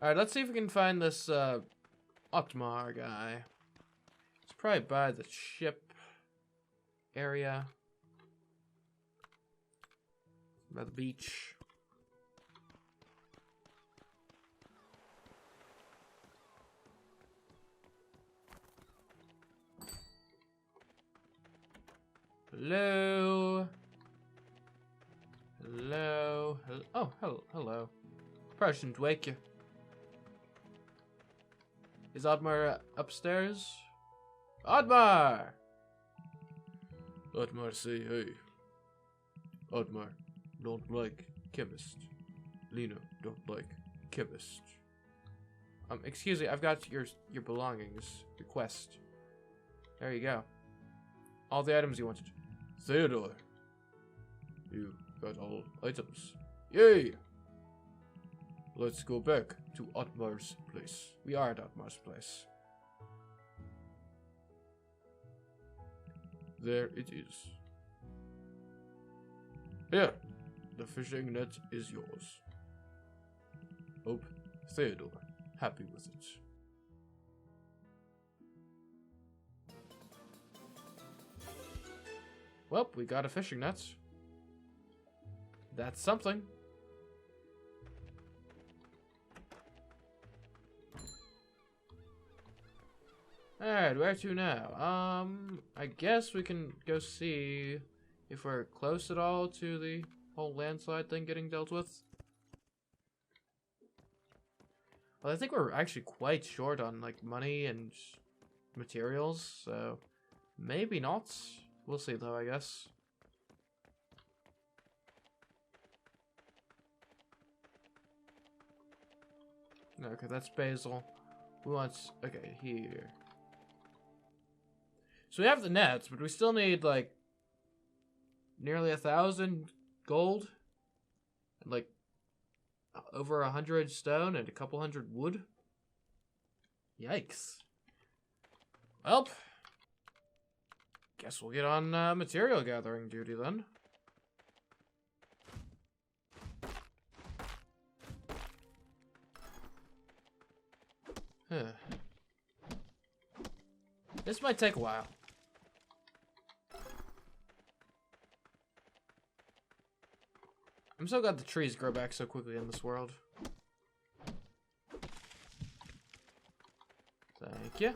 Alright, let's see if we can find this Otmar guy. It's probably by the ship area. By the beach. Hello. Hello. Oh, hello. Probably shouldn't wake you. Is Otmar upstairs? Otmar! Otmar say hey. Otmar don't like chemist. Lena don't like chemist. Excuse me, I've got your belongings. Your quest. There you go. All the items you wanted. Theodore. You got all items. Yay! Let's go back to Otmar's place. We are at Otmar's place. There it is. Here, the fishing net is yours. Hope Theodore happy with it. Well, we got a fishing net. That's something. Alright, where to now? I guess we can go see if we're close at all to the whole landslide thing getting dealt with. Well, I think we're actually quite short on, like, money and materials, so maybe not. We'll see, though, I guess. Okay, that's basil. We want... Okay, here. So we have the nets, but we still need, like, nearly 1,000 gold. And, like, over 100 stone and a couple hundred wood. Yikes. Well, guess we'll get on material gathering duty then. This might take a while. I'm so glad the trees grow back so quickly in this world. Thank you.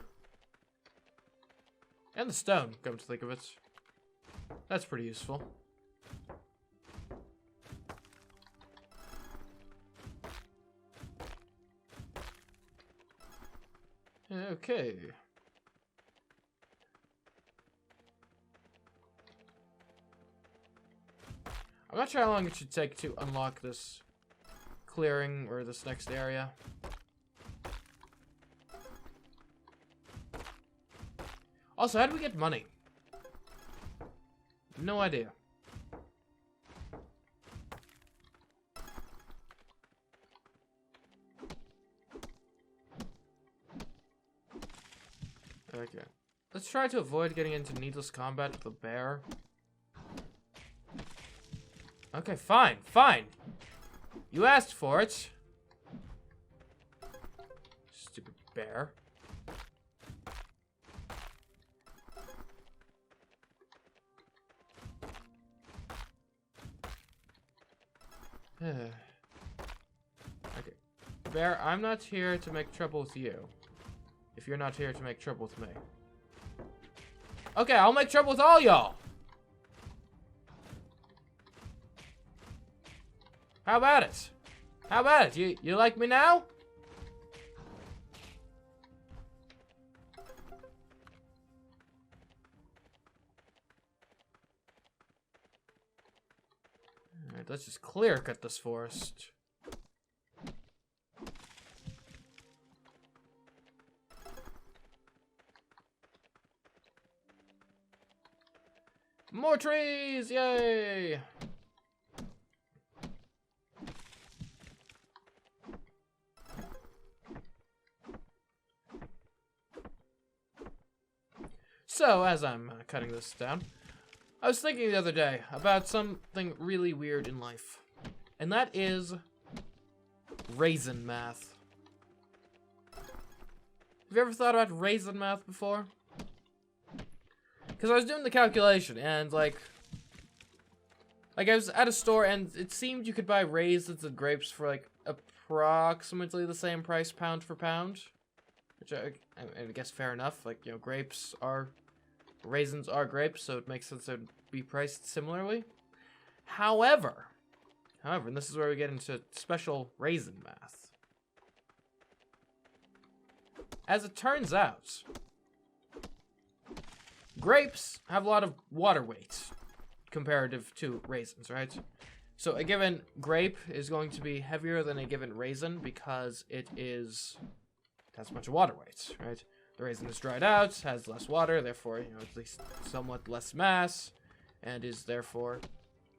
And the stone, come to think of it. That's pretty useful. Okay. I'm not sure how long it should take to unlock this clearing or this next area. Also, how do we get money? No idea. Okay. Let's try to avoid getting into needless combat with the bear. Okay, fine, fine. You asked for it. Stupid bear. Okay. Bear, I'm not here to make trouble with you. If you're not here to make trouble with me. Okay, I'll make trouble with all y'all. How about it? How about it? You like me now? Alright, let's just clear cut this forest. More trees! Yay! So, as I'm cutting this down, I was thinking the other day about something really weird in life. And that is raisin math. Have you ever thought about raisin math before? Because I was doing the calculation, and, like, I was at a store, and it seemed you could buy raisins and grapes for, like, approximately the same price pound for pound. Which I guess fair enough. Like, you know, raisins are grapes, so it makes sense they'd be priced similarly. However, and this is where we get into special raisin math. As it turns out, grapes have a lot of water weight comparative to raisins, right? So a given grape is going to be heavier than a given raisin because it has a bunch of water weight, right? The raisin is dried out, has less water, therefore, you know, at least somewhat less mass, and is therefore,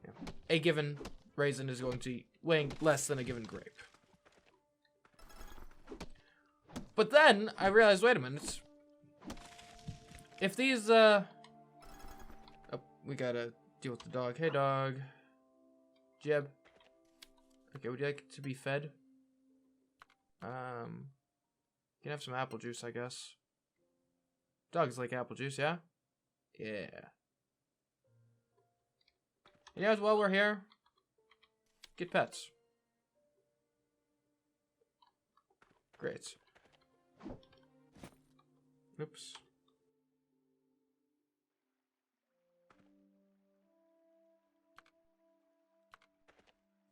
you know, a given raisin is going to weigh less than a given grape. But then I realized, wait a minute. If these, oh, we gotta deal with the dog. Hey, dog. Jeb. Okay, would you like to be fed? You can have some apple juice, I guess. Dogs like apple juice, yeah? Yeah. You know, while we're here, get pets. Great. Oops.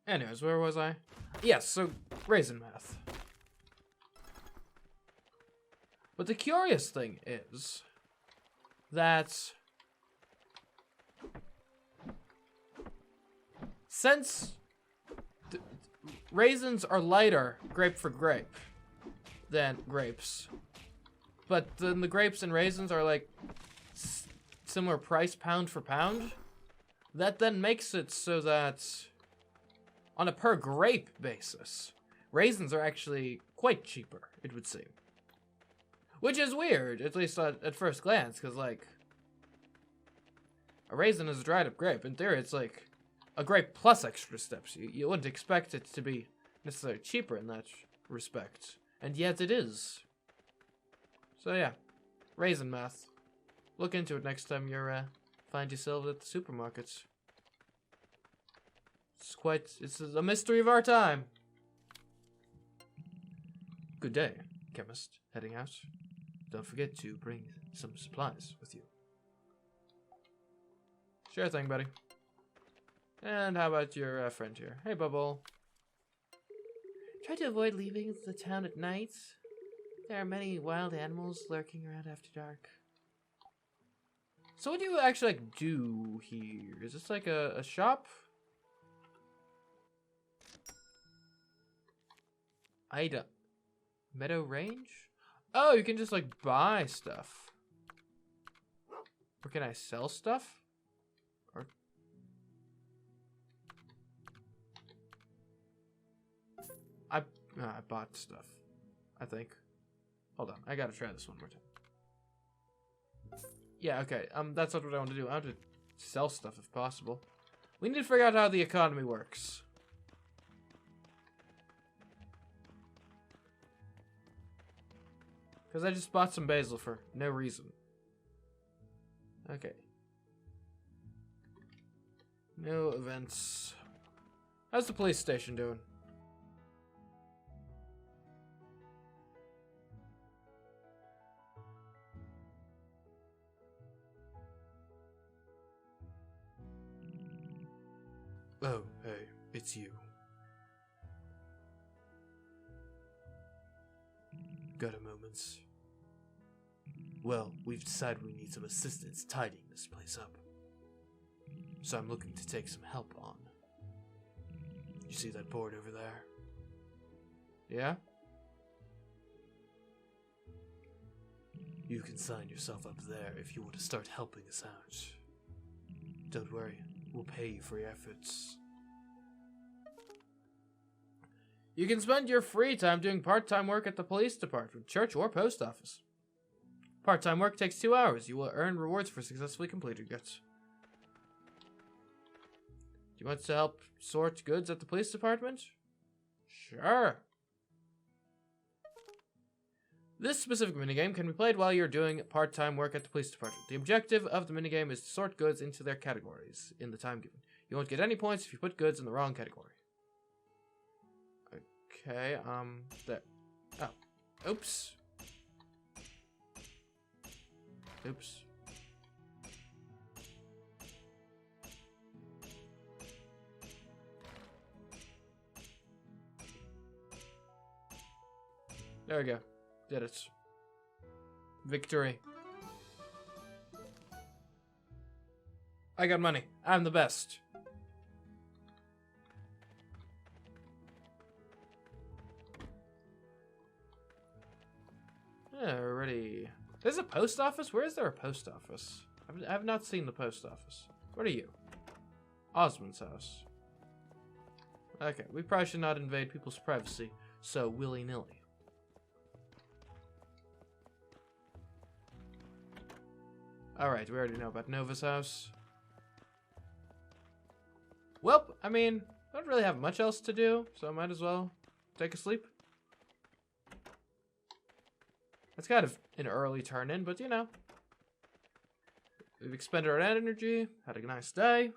Anyways, where was I? Yes, so raisin math. But the curious thing is that since raisins are lighter grape for grape than grapes, but then the grapes and raisins are like similar price pound for pound, that then makes it so that on a per grape basis, raisins are actually quite cheaper, it would seem. Which is weird, at least at first glance, because, like, a raisin is a dried up grape. In theory, it's like a grape plus extra steps. You wouldn't expect it to be necessarily cheaper in that respect. And yet it is. So yeah, raisin math. Look into it next time you find yourself at the supermarkets. It's a mystery of our time. Good day, chemist. Heading out. Don't forget to bring some supplies with you. Sure thing, buddy. And how about your friend here? Hey, Bubble. Try to avoid leaving the town at night. There are many wild animals lurking around after dark. So what do you actually like do here? Is this like a shop? Ida. Meadow Range? Oh, you can just like buy stuff. Or can I sell stuff? Or I bought stuff, I think. Hold on, I gotta try this one more time. Yeah, okay. That's not what I want to do. I want to sell stuff if possible. We need to figure out how the economy works. Because I just bought some basil for no reason. Okay. No events. How's the police station doing? Oh, hey, it's you. Got a moment? Well, we've decided we need some assistance tidying this place up. So I'm looking to take some help on. You see that board over there? Yeah? You can sign yourself up there if you want to start helping us out. Don't worry, we'll pay you for your efforts. You can spend your free time doing part-time work at the police department, church, or post office. Part-time work takes 2 hours. You will earn rewards for successfully completing it. Do you want to help sort goods at the police department? Sure. This specific minigame can be played while you're doing part-time work at the police department. The objective of the minigame is to sort goods into their categories in the time given. You won't get any points if you put goods in the wrong category. Okay, there. Oh, oops. Oops. There we go. Did it. Victory. I got money. I'm the best. Alrighty. There's a post office? Where is there a post office? I have not seen the post office. What are you? Osmond's house. Okay, we probably should not invade people's privacy so willy-nilly. Alright, we already know about Nova's house. Well, I mean, I don't really have much else to do, so I might as well take a sleep. It's kind of an early turn-in, but you know. We've expended our energy, had a nice day.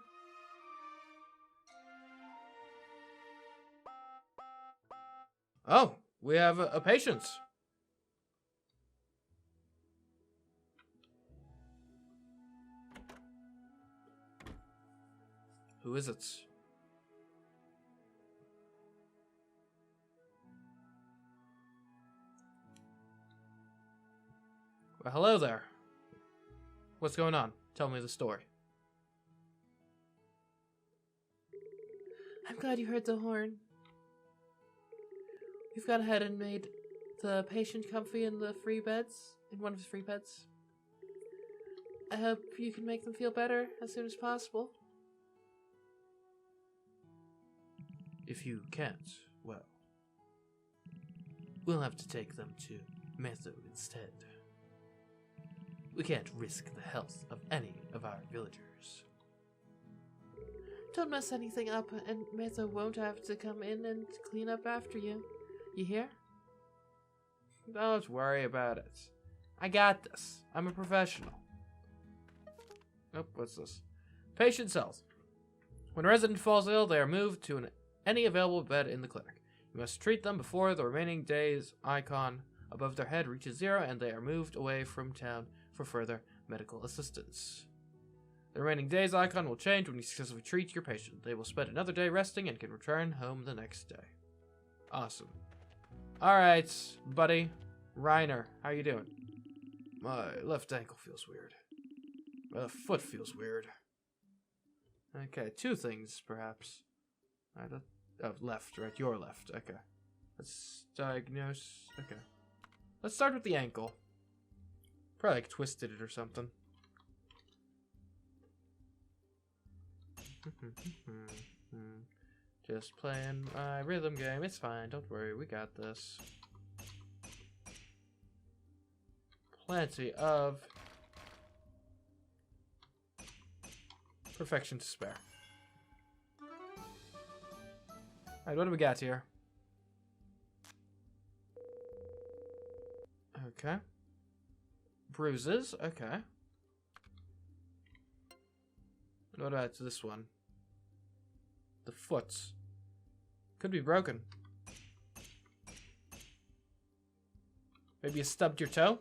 Oh, we have a patient. Who is it? Well, hello there. What's going on? Tell me the story. I'm glad you heard the horn. We've gone ahead and made the patient comfy in the free beds, in one of the free beds. I hope you can make them feel better as soon as possible. If you can't, well, we'll have to take them to Metho instead. We can't risk the health of any of our villagers. Don't mess anything up, and Metho won't have to come in and clean up after you. You hear? Don't worry about it. I got this. I'm a professional. Oh, what's this? Patient's health. When a resident falls ill, they are moved to any available bed in the clinic. You must treat them before the remaining days icon above their head reaches 0 and they are moved away from town for further medical assistance. The remaining days icon will change when you successfully treat your patient. They will spend another day resting and can return home the next day. Awesome. Alright, buddy. Reiner, how you doing? My left ankle feels weird. My left foot feels weird. Okay, 2 things, perhaps. Oh, left, right? Your left. Okay. Let's diagnose. Okay. Let's start with the ankle. Probably like twisted it or something. Just playing my rhythm game. It's fine. Don't worry. We got this. Plenty of perfection to spare. Alright, what do we got here? Okay. Bruises, okay. And what about this one? The foot. Could be broken. Maybe you stubbed your toe?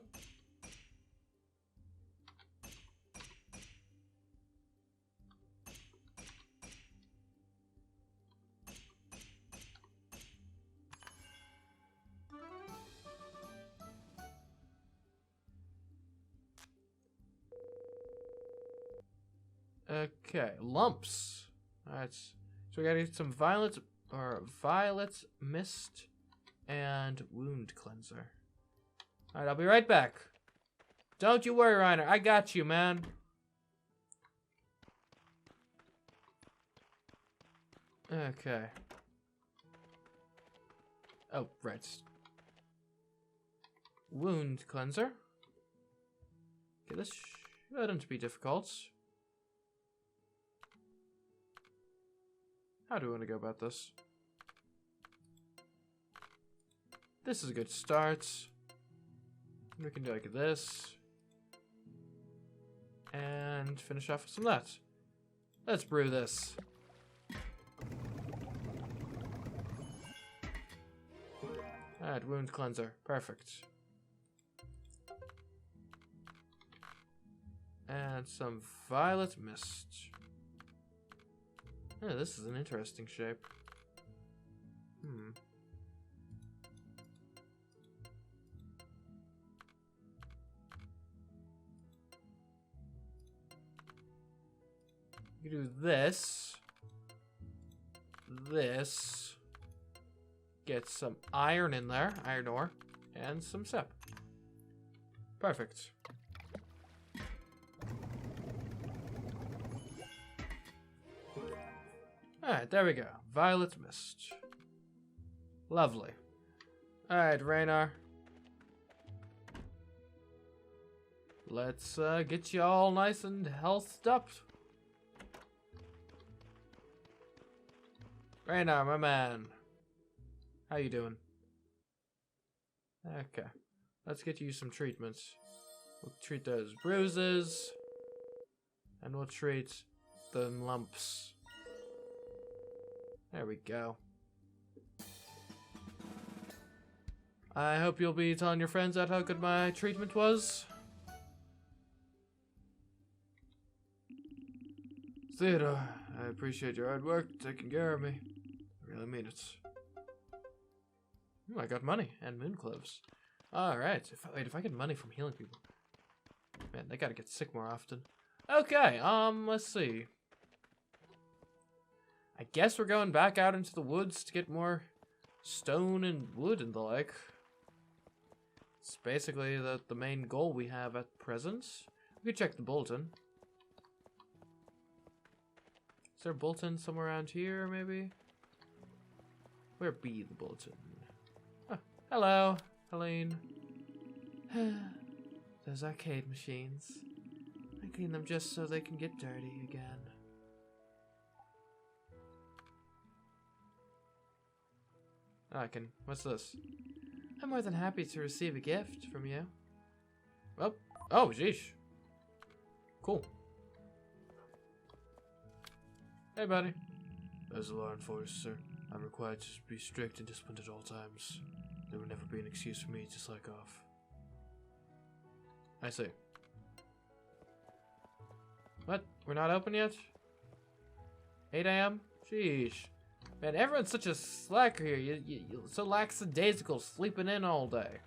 Okay, lumps. Alright, so we gotta get some violet mist and wound cleanser. Alright, I'll be right back. Don't you worry, Reiner. I got you, man. Okay. Oh, right. Wound cleanser. Okay, this shouldn't be difficult. How do we want to go about this? This is a good start. We can do like this. And finish off with some of that. Let's brew this. Alright, wound cleanser. Perfect. And some violet mist. Oh, this is an interesting shape. You do this. This. Get some iron in there, iron ore, and some sap. Perfect. Alright, there we go. Violet mist. Lovely. Alright, Raynar. Let's get you all nice and healthed up. Raynar, my man. How you doing? Okay. Let's get you some treatments. We'll treat those bruises. And we'll treat the lumps. There we go. I hope you'll be telling your friends how good my treatment was. Theodore, I appreciate your hard work taking care of me. I really mean it. Ooh, I got money and moon cloves. Alright, if I get money from healing people. Man, they gotta get sick more often. Okay, let's see. I guess we're going back out into the woods to get more stone and wood and the like. It's basically the main goal we have at present. We could check the bulletin. Is there a bulletin somewhere around here, maybe? Where be the bulletin? Oh, hello, Helene. Those arcade machines. I clean them just so they can get dirty again. What's this? I'm more than happy to receive a gift from you. Well, oh, jeez. Cool. Hey, buddy. As a law enforcer, I'm required to be strict and disciplined at all times. There will never be an excuse for me to slack off. I see. What? We're not open yet? 8 a.m.? Sheesh. Man, everyone's such a slacker here. You're so lackadaisical, sleeping in all day.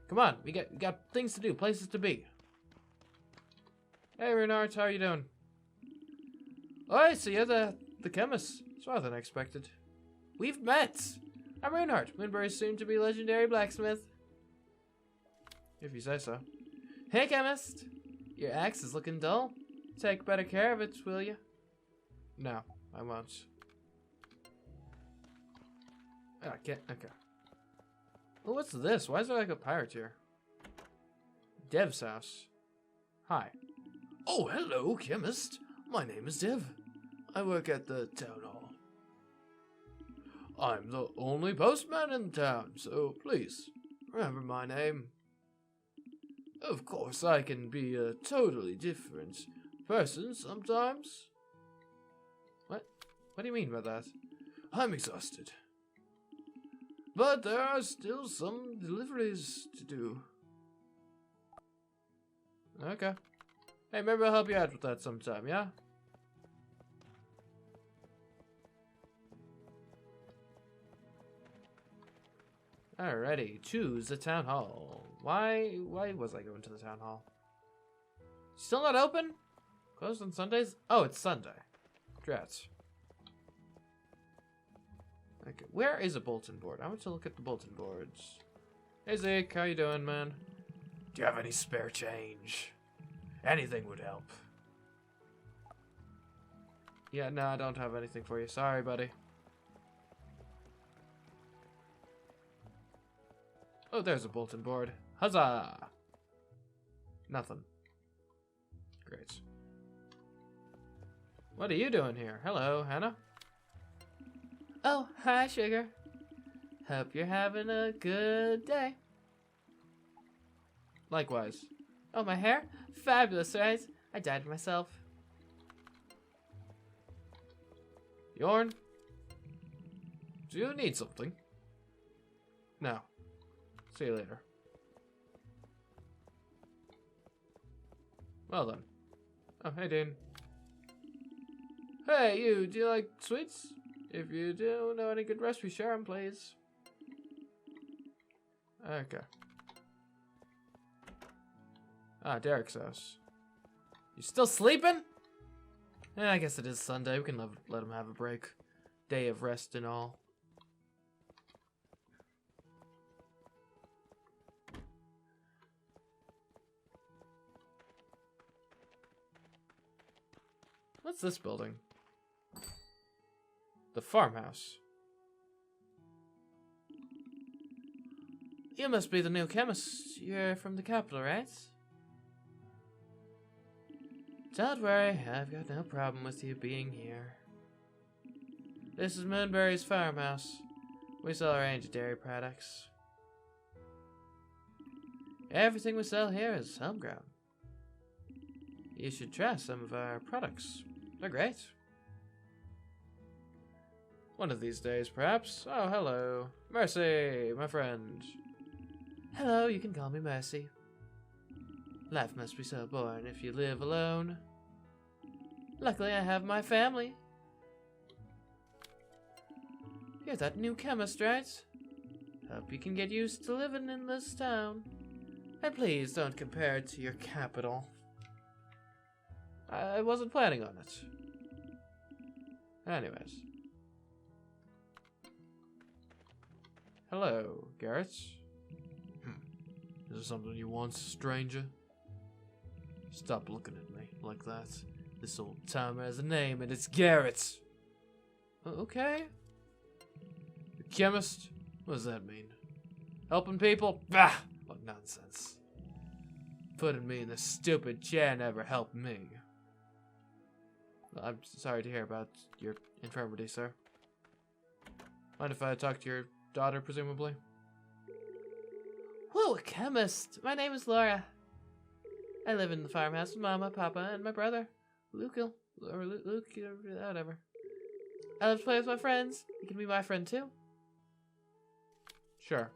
Come on, we got things to do, places to be. Hey, Renard, how are you doing? Oh, I see you're the chemist. It's rather unexpected. We've met. I'm Reinhardt, Moonbury's soon-to-be legendary blacksmith. If you say so. Hey, chemist. Your axe is looking dull. Take better care of it, will you? No, I won't. I can't. Okay. Well, what's this? Why is there like a pirate here? Dev's house. Hi. Oh, hello, chemist. My name is Dev. I work at the town hall. I'm the only postman in town, so please remember my name. Of course, I can be a totally different person sometimes. What? What do you mean by that? I'm exhausted. But there are still some deliveries to do. Okay. Hey, maybe I'll help you out with that sometime, yeah? Alrighty, choose the town hall. Why was I going to the town hall? Still not open? Closed on Sundays? Oh, it's Sunday. Drats. Okay, where is a bulletin board? I want to look at the bulletin boards. Hey Zeke, how you doing, man? Do you have any spare change? Anything would help. Yeah, no, I don't have anything for you. Sorry, buddy. Oh, there's a bulletin board. Huzzah! Nothing. Great. What are you doing here? Hello, Hannah? Oh, hi, sugar. Hope you're having a good day. Likewise. Oh, my hair? Fabulous, right? I dyed it myself. Yorn? Do you need something? No. See you later. Well then. Oh, hey, Dean. Hey, you, do you like sweets? If you do know any good recipes, share them, please. Okay. Ah, Derek's house. You still sleeping? I guess it is Sunday. We can let him have a break. Day of rest and all. What's this building? The farmhouse. You must be the new chemist. You're from the capital, right? Don't worry, I've got no problem with you being here. This is Moonbury's farmhouse. We sell a range of dairy products. Everything we sell here is homegrown. You should try some of our products. They're great. One of these days, perhaps. Oh, hello. Mercy, my friend. Hello, you can call me Mercy. Life must be so boring if you live alone. Luckily, I have my family. You're that new chemist, right? Hope you can get used to living in this town. And please don't compare it to your capital. I wasn't planning on it. Anyways. Hello, Garrett. Is there something you want, stranger? Stop looking at me like that. This old timer has a name and it's Garrett. Okay. The chemist? What does that mean? Helping people? Bah! What nonsense. Putting me in this stupid chair never helped me. I'm sorry to hear about your infirmity, sir. Mind if I talk to your daughter, presumably? Whoa, a chemist! My name is Laura. I live in the farmhouse with Mama, Papa, and my brother, Luke, whatever. I love to play with my friends. You can be my friend too. Sure.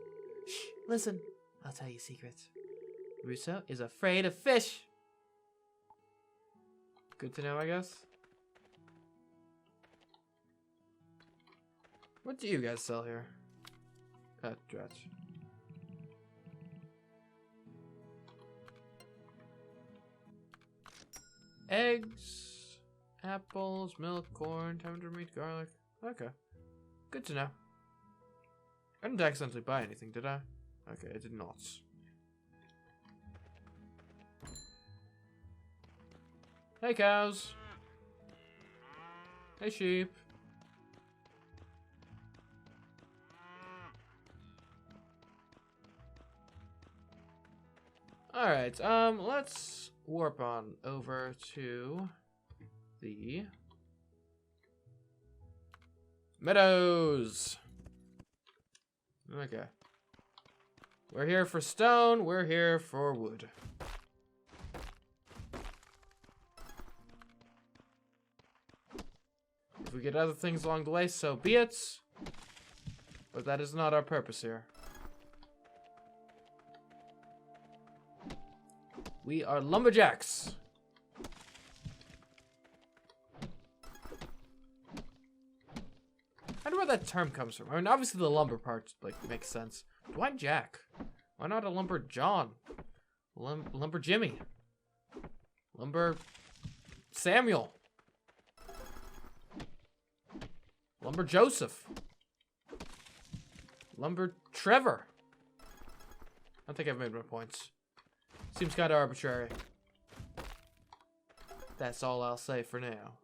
Shh, listen. I'll tell you a secret. Russo is afraid of fish. Good to know, I guess. What do you guys sell here? Dratch. Eggs, apples, milk, corn, tender meat, garlic. Okay. Good to know. I didn't accidentally buy anything, did I? Okay, I did not. Hey, cows. Hey, sheep. Alright, let's warp on over to the meadows. Okay. We're here for stone, we're here for wood. If we get other things along the way, so be it. But that is not our purpose here. We are lumberjacks. I don't know where that term comes from. I mean, obviously the lumber part like makes sense. But why Jack? Why not a lumber John? Lumber Jimmy. Lumber Samuel. Lumber Joseph. Lumber Trevor. I don't think I've made my points. Seems kind of arbitrary. That's all I'll say for now.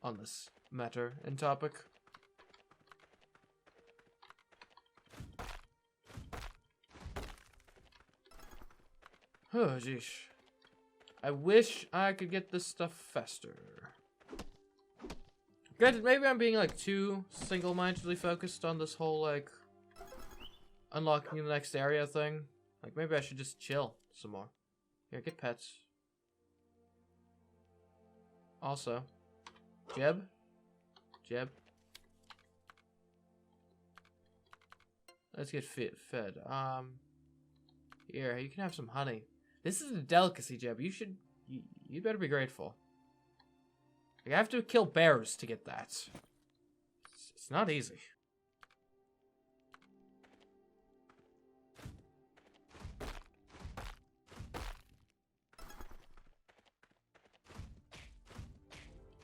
On this matter and topic. Oh, jeez. I wish I could get this stuff faster. Granted, maybe I'm being like too single-mindedly focused on this whole like unlocking the next area thing. Like, maybe I should just chill some more. Here, get pets. Also, Jeb? Jeb? Let's get fed. Here, you can have some honey. This is a delicacy, Jeb. You better be grateful. You have to kill bears to get that. It's not easy.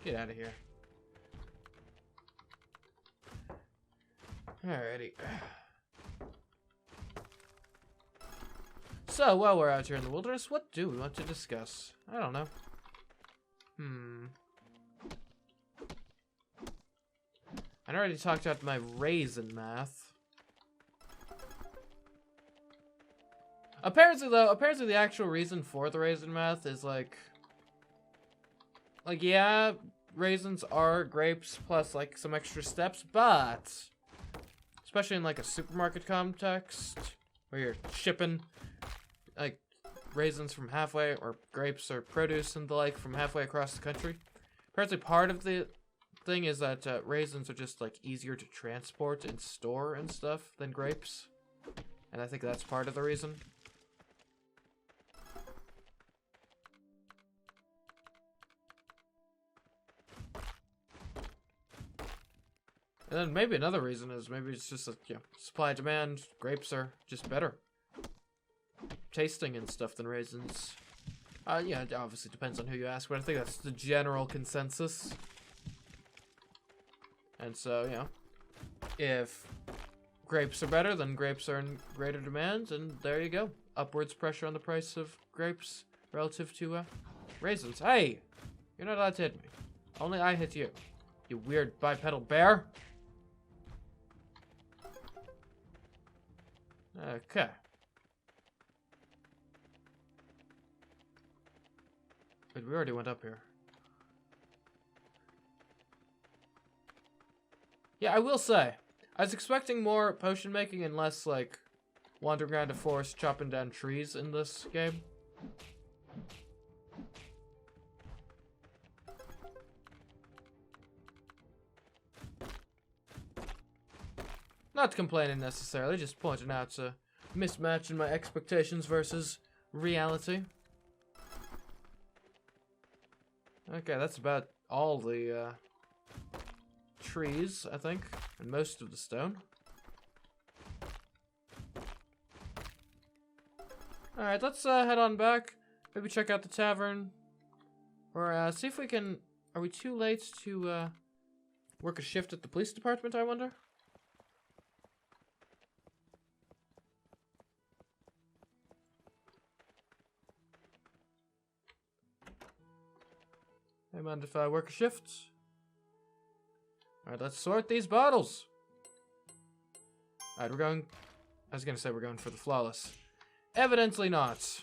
Get out of here. Alrighty. So, while we're out here in the wilderness, what do we want to discuss? I don't know. I already talked about my raisin math. Apparently, the actual reason for the raisin math is like, yeah, raisins are grapes plus like some extra steps, but especially in like a supermarket context where you're shipping like raisins from halfway, or grapes or produce and the like from halfway across the country. Apparently part of the thing is that raisins are just like easier to transport and store and stuff than grapes. And I think that's part of the reason. And then maybe another reason is maybe it's just like, supply demand. Grapes are just better tasting and stuff than raisins. Yeah, it obviously depends on who you ask, but I think that's the general consensus. And so, if grapes are better, then grapes are in greater demand, and there you go. Upwards pressure on the price of grapes relative to raisins. Hey! You're not allowed to hit me. Only I hit you. You weird bipedal bear. Okay. But we already went up here. Yeah, I will say, I was expecting more potion making and less, like, wandering around a forest chopping down trees in this game. Not complaining necessarily, just pointing out a mismatch in my expectations versus reality. Okay, that's about all the trees, I think, and most of the stone. Alright, let's head on back. Maybe check out the tavern. Or see if we can... Are we too late to work a shift at the police department, I wonder? Hey, mind if I work a shift? Alright, let's sort these bottles. Alright, we're going... I was gonna say we're going for the flawless. Evidently not.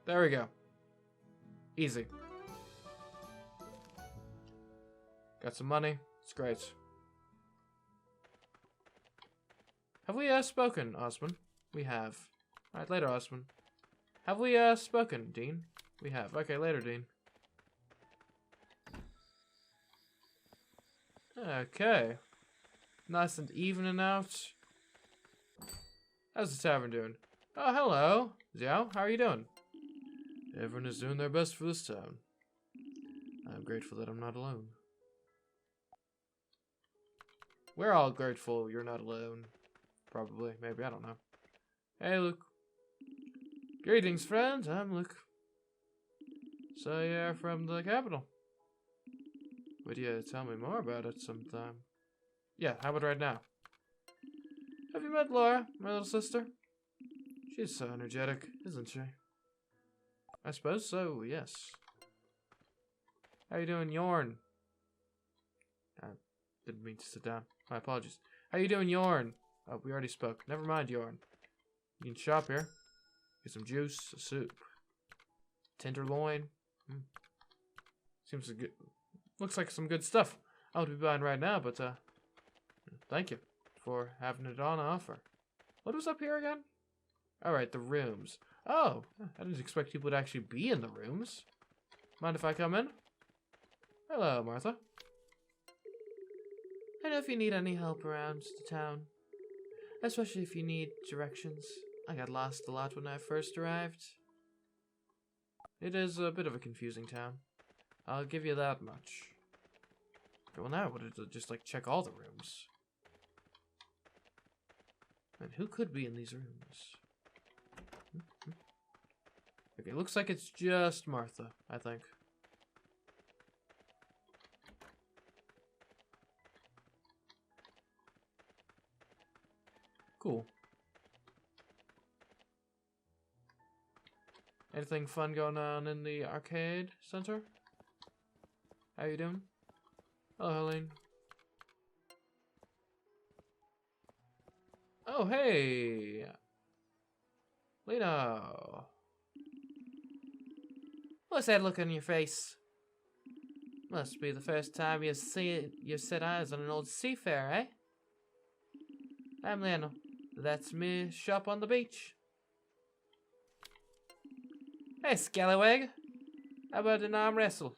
There we go. Easy. Got some money. It's great. Have we spoken, Osman? We have. Alright, later, Osman. Have we spoken, Dean? We have. Okay, later, Dean. Okay. Nice and evening out. How's the tavern doing? Oh, hello. Xiao, how are you doing? Everyone is doing their best for this town. I'm grateful that I'm not alone. We're all grateful you're not alone. Probably. Maybe. I don't know. Hey, Luke. Greetings, friends. I'm Luke. So, you're from the capital. Would you tell me more about it sometime? Yeah, how about right now? Have you met Laura, my little sister? She's so energetic, isn't she? I suppose so, yes. How you doing, Yorn? I didn't mean to sit down. My apologies. How you doing, Yorn? Oh, we already spoke. Never mind, Yorn. You can shop here. Get some juice, a soup. tenderloin. Seems good. Looks like some good stuff. I would be buying right now, but thank you for having it on offer. What was up here again? Alright, the rooms. Oh, I didn't expect people would actually be in the rooms. Mind if I come in? Hello, Martha. I know if you need any help around the town. Especially if you need directions. I got lost a lot when I first arrived. It is a bit of a confusing town. I'll give you that much. Okay, well, now I wanted to just, like, check all the rooms. And who could be in these rooms? Okay, looks like it's just Martha, I think. Cool. Anything fun going on in the arcade center? How you doing? Hello, Helene. Oh, hey! Lino! What's that look on your face? Must be the first time you've set eyes on an old seafarer, eh? I'm Lino. That's me shop on the beach. Hey, scallywag. How about an arm wrestle?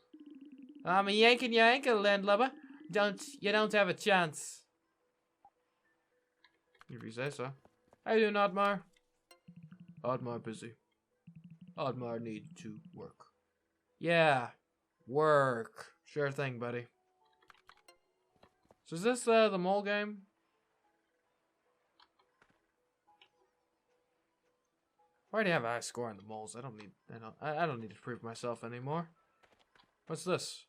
I'm yanking your ankle, landlubber. You don't have a chance. If you say so. How you doing, Oddmar? Oddmar busy. Oddmar need to work. Yeah, work. Sure thing, buddy. So is this the mole game? I already have a high score on the moles. I don't need to prove myself anymore. What's this?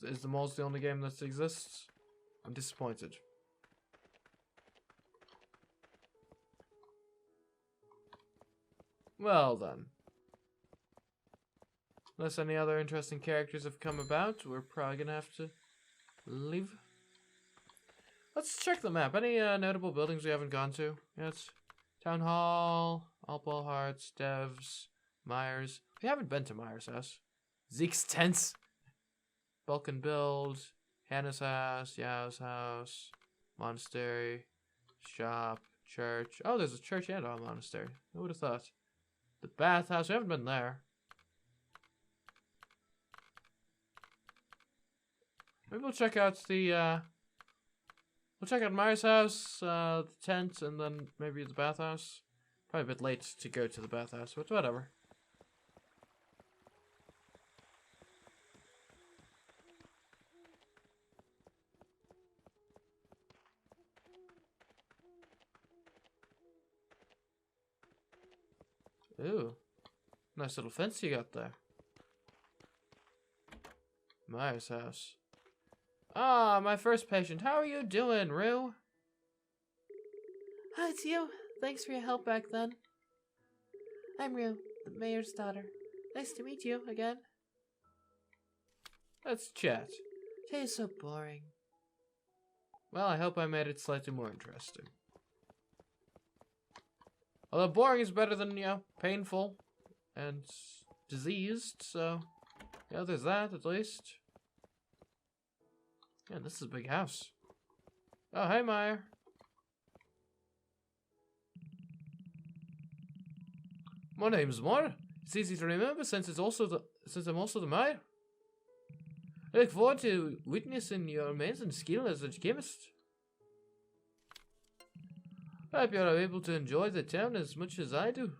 Is the moles the only game that exists? I'm disappointed. Well then. Unless any other interesting characters have come about, we're probably gonna have to leave. Let's check the map. Any notable buildings we haven't gone to yet? Town Hall, Alpal Hearts, Devs, Myers. We haven't been to Myers' house. Zeke's tents. Bulk and Build, Hannah's house, Yao's house, monastery, shop, church. Oh, there's a church and a monastery. Who would have thought? The bathhouse. We haven't been there. Maybe we'll check out the we'll check out Myers' house, the tent, and then maybe the bathhouse. Probably a bit late to go to the bathhouse, but whatever. Ooh, nice little fence you got there. Myers' house. Ah, my first patient. How are you doing, Rue? Hi, it's you. Thanks for your help back then. I'm Rue, the mayor's daughter. Nice to meet you again. Let's chat. Today is so boring. Well, I hope I made it slightly more interesting. Although boring is better than, you know, painful and diseased, so, yeah, there's that at least. Yeah, this is a big house. Oh, hey, Meyer. My name's Meyer. It's easy to remember since I'm also the mayor. I look forward to witnessing your amazing skill as a chemist. I hope you're able to enjoy the town as much as I do.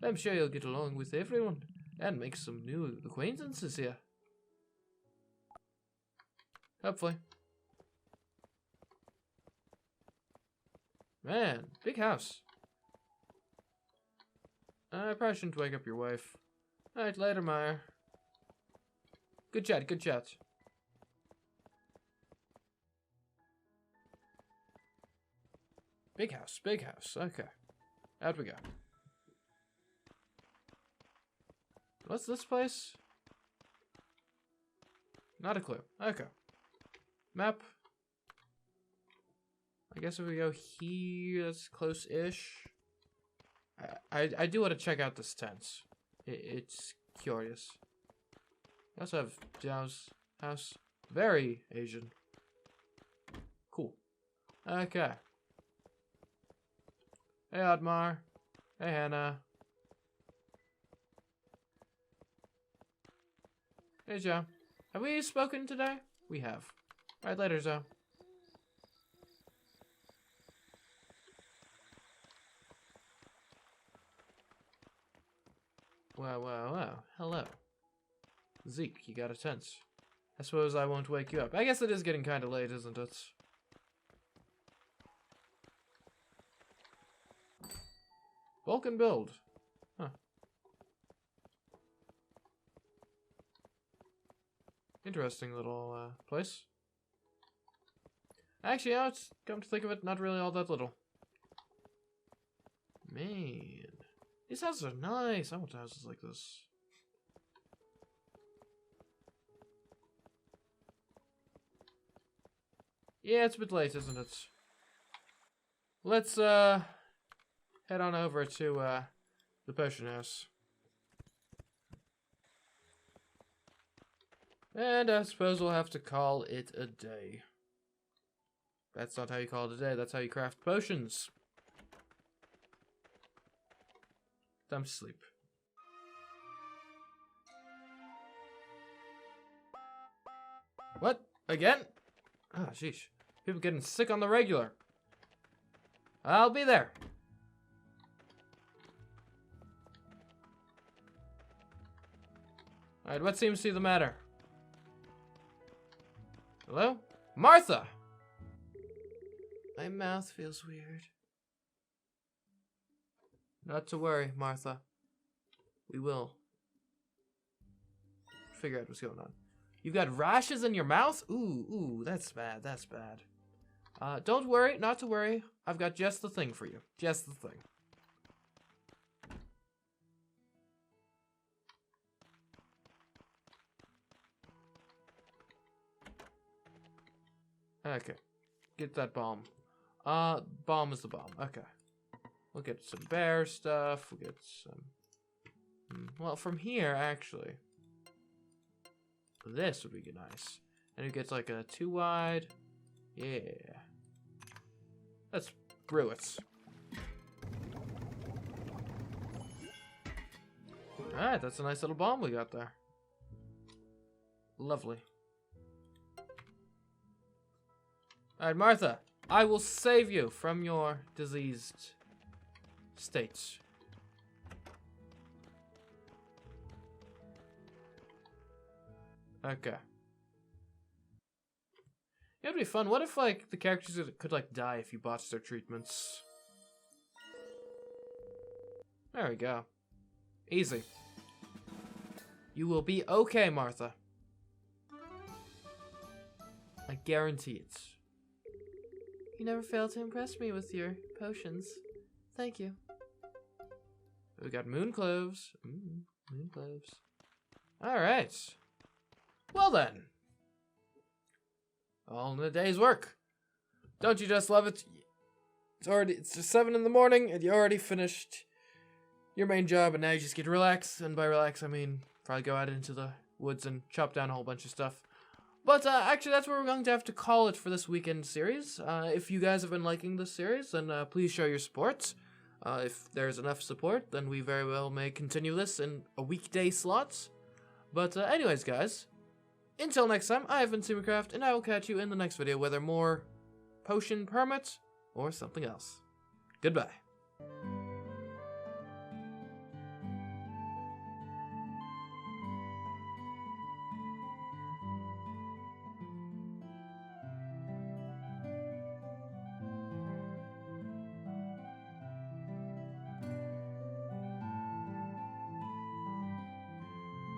I'm sure you'll get along with everyone and make some new acquaintances here. Hopefully. Man, big house. I probably shouldn't wake up your wife. Alright, later, Meyer. Good chat, good chat. Big house, big house. Okay. Out we go. What's this place? Not a clue. Okay. Map. guess if we go here, that's close-ish. I do want to check out this tent. It's curious. We also have Jiao's house. Very Asian. Cool. Okay. Hey, Admar. Hey, Hannah. Hey, Joe. Have we spoken today? We have. Alright, later, Zoe. Wow. Hello. Zeke, you got a tent. I suppose I won't wake you up. I guess it is getting kind of late, isn't it? Vulcan build. Huh. Interesting little place. Actually, now it's come to think of it, not really all that little. Man. These houses are nice. I want houses like this. Yeah, it's a bit late, isn't it? Let's, head on over to, the potion house. And I suppose we'll have to call it a day. That's not how you call it a day, that's how you craft potions. Time to sleep. What? Again? Ah, sheesh. People getting sick on the regular. I'll be there. Alright, what seems to be the matter? Hello? Martha! My mouth feels weird. Not to worry, Martha. We will figure out what's going on. You've got rashes in your mouth? Ooh, that's bad, that's bad. Don't worry, not to worry. I've got just the thing for you. Just the thing. Okay. Get that bomb. Bomb is the bomb. Okay. We'll get some bear stuff. We'll get some... Well, from here, actually. This would be nice. And it gets like a 2 wide. Yeah. Let's brew it. Alright, that's a nice little bomb we got there. Lovely. Alright, Martha. I will save you from your diseased state. Okay. It'd be fun. What if, like, the characters could, like, die if you botched their treatments? There we go. Easy. You will be okay, Martha. I guarantee it. You never fail to impress me with your potions. Thank you. We got moon cloves. Moon cloves. Alright. Well then. All in a day's work. Don't you just love it? It's just 7 in the morning and you already finished your main job and now you just get to relax. And by relax, I mean probably go out into the woods and chop down a whole bunch of stuff. But actually, that's where we're going to have to call it for this weekend series. If you guys have been liking this series, then please show your support. If there's enough support, then we very well may continue this in a weekday slot. But anyways, guys, until next time, I have been CMeeCraft, and I will catch you in the next video, whether more potion permits or something else. Goodbye.